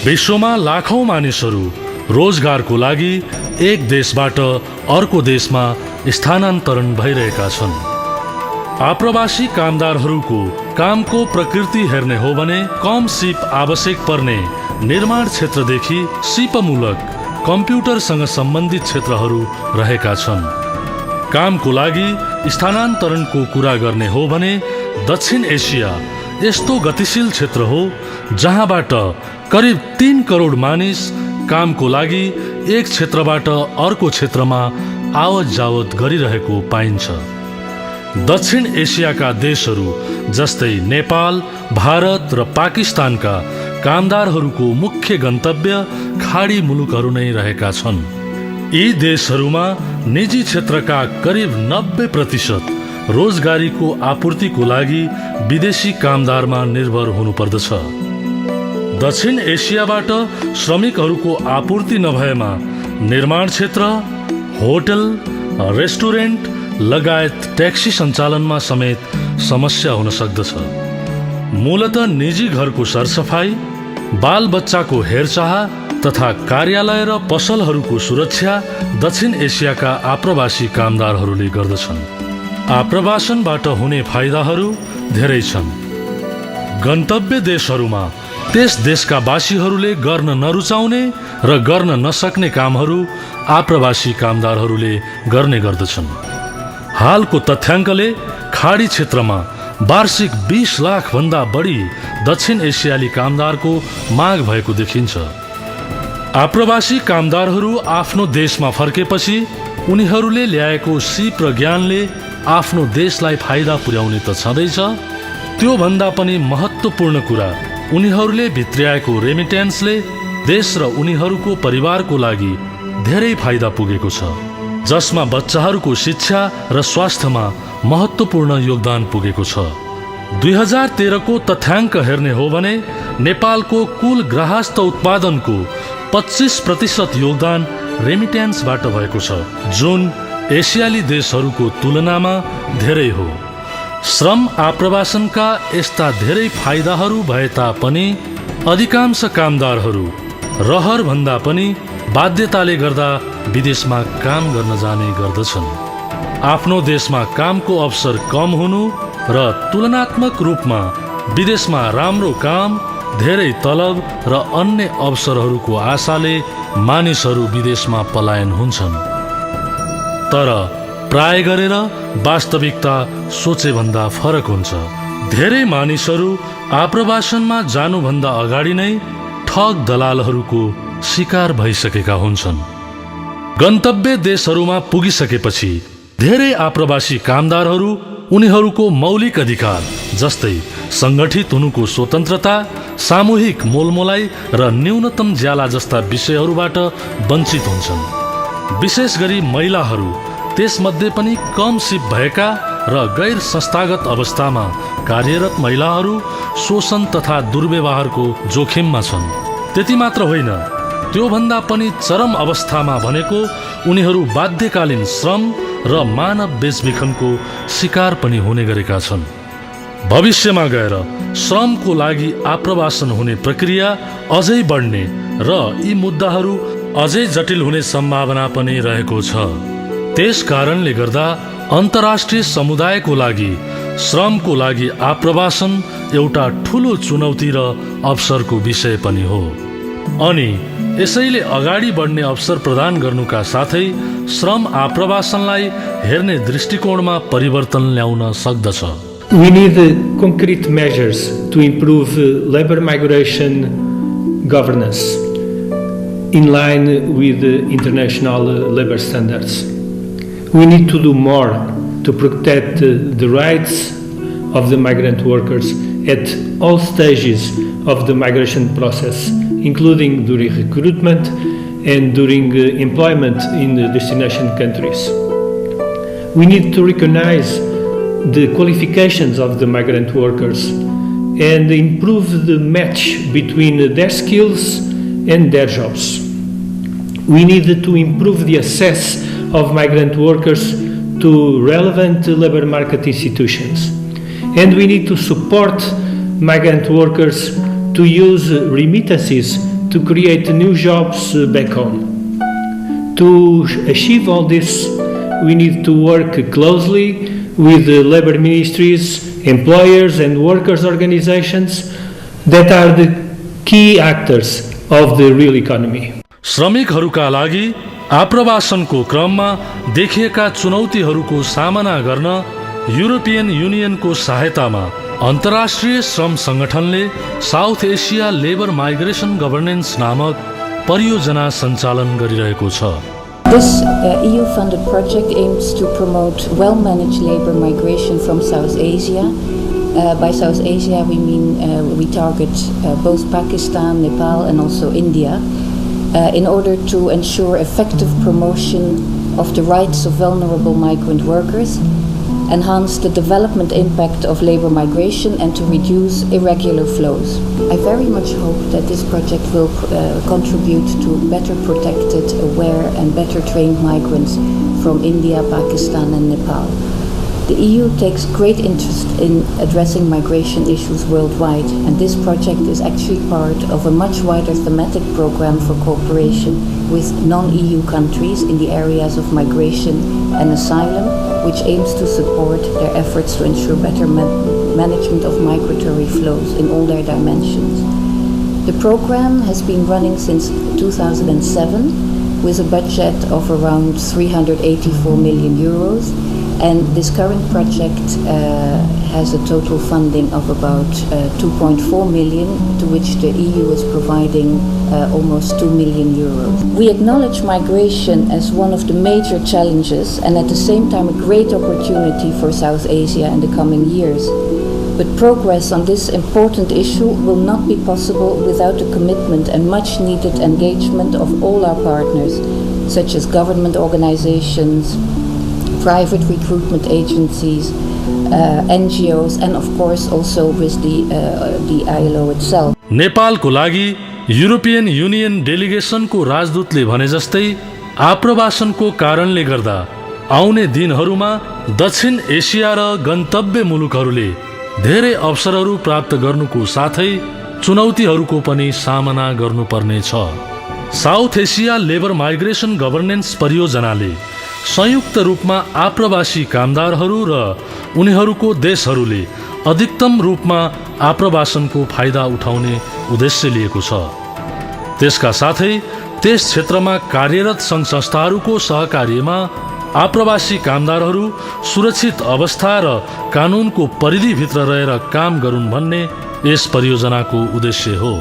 विश्वमा लाखौं मानिसहरू रोजगारको लागि एक देशबाट अर्को देशमा स्थानान्तरण भइरहेका छन्। आप्रवासी कामदारहरूको कामको प्रकृति हेर्ने हो भने कम सिप आवश्यक पर्ने निर्माण क्षेत्रदेखि सिपमूलक कम्प्युटरसँग सम्बन्धित क्षेत्रहरू रहेका छन्। कामको लागि स्थानान्तरणको कुरा गर्ने हो भने दक्षिण एसिया यस्तो गतिशील क्षेत्र हो जहाँबाट करिब 3 करोड मानिस कामको लागि एक क्षेत्रबाट अर्को क्षेत्रमा आवत जावत गरिरहेको पाइन्छ। दक्षिण एसियाका देशहरू जस्तै नेपाल, भारत र पाकिस्तानका कामदारहरूको मुख्य गन्तव्य खाडी मुलुकहरू नै रहेका छन्। यी देशहरूमा निजी क्षेत्रका करिब 90% रोजगारीको आपूर्तिको लागि विदेशी कामदारमा निर्भर हुनुपर्दछ। दक्षिण एसियाबाट श्रमिकहरूको आपूर्ति नभएमा निर्माण क्षेत्र, होटल, रेस्टुरेन्ट लगायत ट्याक्सी सञ्चालनमा समेत समस्या हुन सक्दछ। मूलतः निजी घरको सरसफाई, बालबच्चाको हेरचाह तथा कार्यालय र पसलहरूको सुरक्षा दक्षिण एसियाका आप्रवासी कामदारहरूले गर्दछन्। आप्रवासनबाट हुने फाइदाहरू धेरै छन्। गन्तव्य देशहरूमा त्यस देशका वासीहरूले गर्न नरुचाउने र गर्न नसक्ने कामहरू आप्रवासी कामदारहरूले गर्ने गर्दछन्। हालको तथ्याङ्कले खाडी क्षेत्रमा वार्षिक 20 लाख भन्दा बढी दक्षिण एसियाली कामदारको माग भएको देखिन्छ। आप्रवासी कामदारहरू आफ्नो देशमा फर्केपछि उनीहरूले ल्याएको सिप र ज्ञानले आफ्नो देशलाई फाइदा पुर्याउने त छँदैछ, त्यो भन्दा पनि महत्त्वपूर्ण कुरा उनीहरूले भित्र्याएको रेमिट्यान्सले देश र उनीहरूको परिवारको लागि धेरै फाइदा पुगेको छ, जसमा बच्चाहरूको शिक्षा र स्वास्थ्यमा महत्त्वपूर्ण योगदान पुगेको छ। 2013 को तथ्याङ्क हेर्ने हो भने नेपालको कुल गृहस्थ उत्पादनको 25% योगदान रेमिट्यान्सबाट भएको छ, जुन एसियाली देशहरूको तुलनामा धेरै हो। श्रम आप्रवासनका यस्ता धेरै फाइदाहरू भए तापनि अधिकांश कामदारहरू रहर भन्दा पनि बाध्यताले गर्दा विदेशमा काम गर्न जाने गर्दछन्। आफ्नो देशमा कामको अवसर कम हुनु र तुलनात्मक रूपमा विदेशमा राम्रो काम, धेरै तलब र अन्य अवसरहरूको आशाले मानिसहरू विदेशमा पलायन हुन्छन्। तर प्राय गरेर वास्तविकता सोचेभन्दा फरक हुन्छ। धेरै मानिसहरू आप्रवासनमा जानुभन्दा अगाडि नै ठग दलालहरूको शिकार भइसकेका हुन्छन्। गन्तव्य देशहरूमा पुगिसकेपछि धेरै आप्रवासी कामदारहरू उनीहरूको मौलिक अधिकार जस्तै सङ्गठित हुनुको स्वतन्त्रता, सामूहिक मोलमोलाई र न्यूनतम ज्याला जस्ता विषयहरूबाट वञ्चित हुन्छन्। विशेष गरी महिलाहरू, त्यसमध्ये पनि कम सिप भएका र गैर संस्थागत अवस्थामा कार्यरत महिलाहरू शोषण तथा दुर्व्यवहारको जोखिममा छन्। त्यति मात्र होइन, त्योभन्दा पनि चरम अवस्थामा भनेको उनीहरू बाध्यकालीन श्रम र मानव बेचबिखनको शिकार पनि हुने गरेका छन्। भविष्यमा गएर श्रमको लागि आप्रवासन हुने प्रक्रिया अझै बढ्ने र यी मुद्दाहरू अझै जटिल हुने सम्भावना पनि रहेको छ। त्यस कारणले गर्दा अन्तर्राष्ट्रिय समुदायको लागि श्रमको लागि आप्रवासन एउटा ठुलो चुनौती र अवसरको विषय पनि हो। अनि यसैले अगाडि बढ्ने अवसर प्रदान गर्नुका साथै श्रम आप्रवासनलाई हेर्ने दृष्टिकोणमा परिवर्तन ल्याउन सक्दछ। We need concrete measures to improve labor migration governance in line with international labor standards. We need to do more to protect the rights of the migrant workers at all stages of the migration process, including during recruitment and during employment in the destination countries. We need to recognize the qualifications of the migrant workers and improve the match between their skills and their jobs. We need to improve the access of migrant workers to relevant labor market institutions. And we need to support migrant workers to use remittances to create new jobs back home. To achieve all this, we need to work closely with the labor ministries, employers and workers' organizations that are the key actors of the real economy. श्रमिकहरूका लागि आप्रवासनको क्रममा देखिएका चुनौतीहरूको सामना गर्न European युनियनको सहायतामा अन्तर्राष्ट्रिय श्रम सङ्गठनले south Asia labour migration governance नामक परियोजना सञ्चालन गरिरहेको छ। This EU-funded project aims to promote well-managed labor migration from South Asia. By South Asia, we target both Pakistan, Nepal, and also India, in order to ensure effective promotion of the rights of vulnerable migrant workers, enhance the development impact of labor migration, and to reduce irregular flows. I very much hope that this project will contribute to better protected, aware, and better trained migrants from India, Pakistan, and Nepal. The EU takes great interest in addressing migration issues worldwide, and this project is actually part of a much wider thematic program for cooperation with non-EU countries in the areas of migration and asylum, which aims to support their efforts to ensure better management of migratory flows in all their dimensions. The program has been running since 2007 with a budget of around 384 million euros. And this current project has a total funding of about 2.4 million, to which the EU is providing almost 2 million euros. We acknowledge migration as one of the major challenges and at the same time a great opportunity for South Asia in the coming years. But progress on this important issue will not be possible without the commitment and much needed engagement of all our partners, such as government organizations, private recruitment agencies, NGOs, and of course also with the ILO itself. नेपालको लागि European union डेलिगेसनको राजदूतले भने जस्तै आप्रवासनको कारणले गर्दा आउने दिनहरूमा दक्षिण Asia र गन्तव्य मुलुकहरूले धेरै अवसरहरू प्राप्त गर्नुको साथै चुनौतीहरूको पनि सामना गर्नुपर्ने छ। South Asia labour migration governance परियोजनाले संयुक्त रूपमा आप्रवासी कामदारहरू र उनीहरूको देशहरूले अधिकतम रूपमा आप्रवासनको फाइदा उठाउने उद्देश्य लिएको छ। त्यसका साथै त्यस क्षेत्रमा कार्यरत सङ्घ संस्थाहरूको सहकार्यमा आप्रवासी कामदारहरू सुरक्षित अवस्था र कानुनको परिधिभित्र रहेर काम गरून् भन्ने यस परियोजनाको उद्देश्य हो।